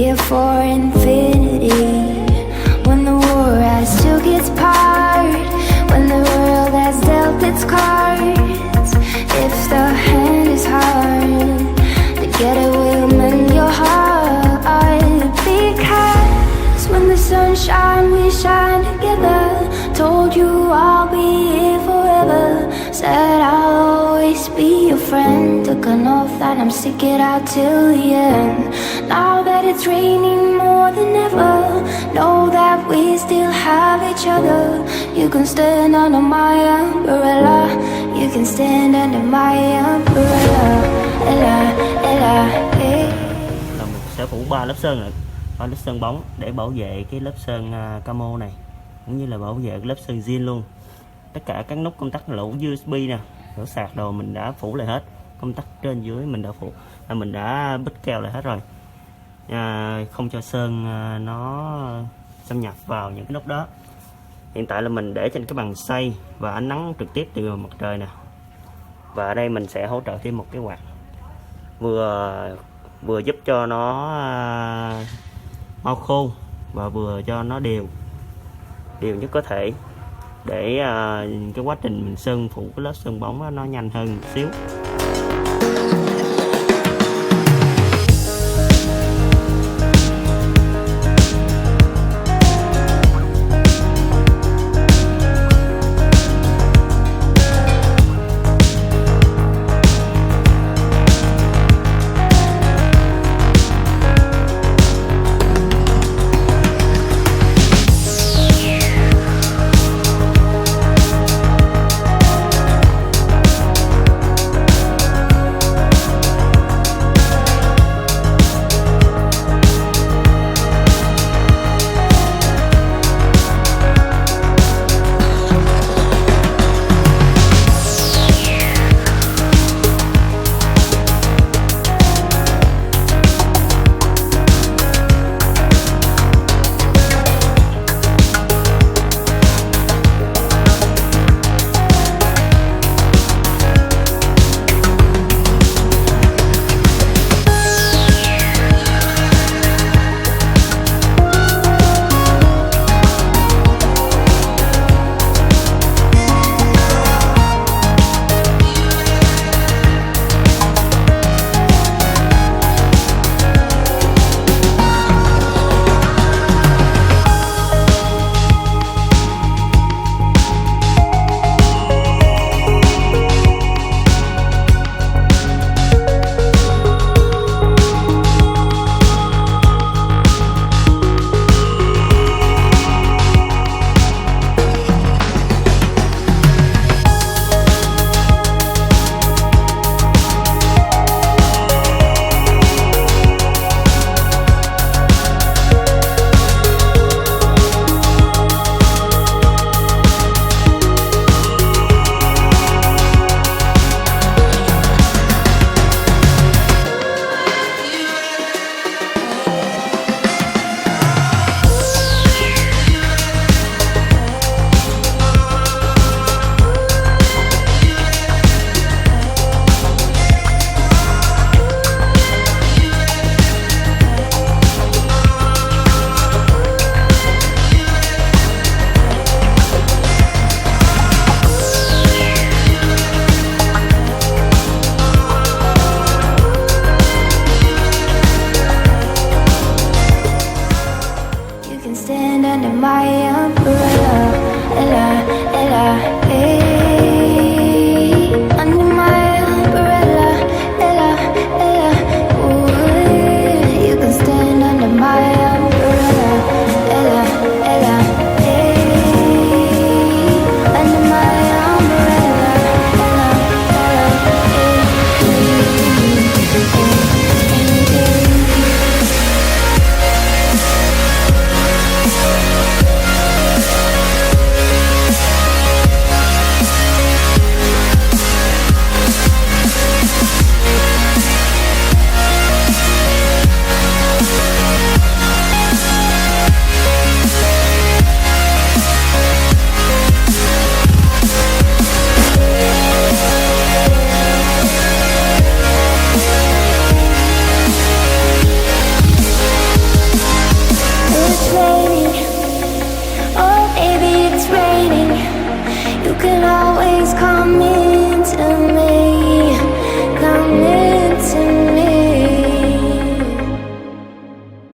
here for infinity. When the war has took its part, when the world has dealt its cards, if the hand is hard, together we'll mend your heart. Because when the sun shines, we shine together. Told you I'll be here forever. Said I'll always be your friend. Took an oath that I'm stick it out till the end. Now that it's raining more than ever, know that we still have each other. You can stand under my umbrella. You can stand under my umbrella. Ella, ella, hey. Là mình sẽ phủ 3 lớp sơn này, 3 lớp sơn bóng để bảo vệ cái lớp sơn camo này, cũng như là bảo vệ cái lớp sơn zin luôn. Tất cả các nút công tắc lỗ USB nè, lỗ sạc đồ mình đã phủ lại hết. Công tắc trên dưới mình đã phủ, mình đã bít keo lại hết rồi, không cho sơn nó xâm nhập vào những cái nút đó. Hiện tại là mình để trên cái bằng xay và ánh nắng trực tiếp từ mặt trời nè. Và ở đây mình sẽ hỗ trợ thêm một cái quạt, vừa giúp cho nó mau khô và vừa cho nó đều nhất có thể, để cái quá trình mình sơn phủ cái lớp sơn bóng đó, nó nhanh hơn một xíu.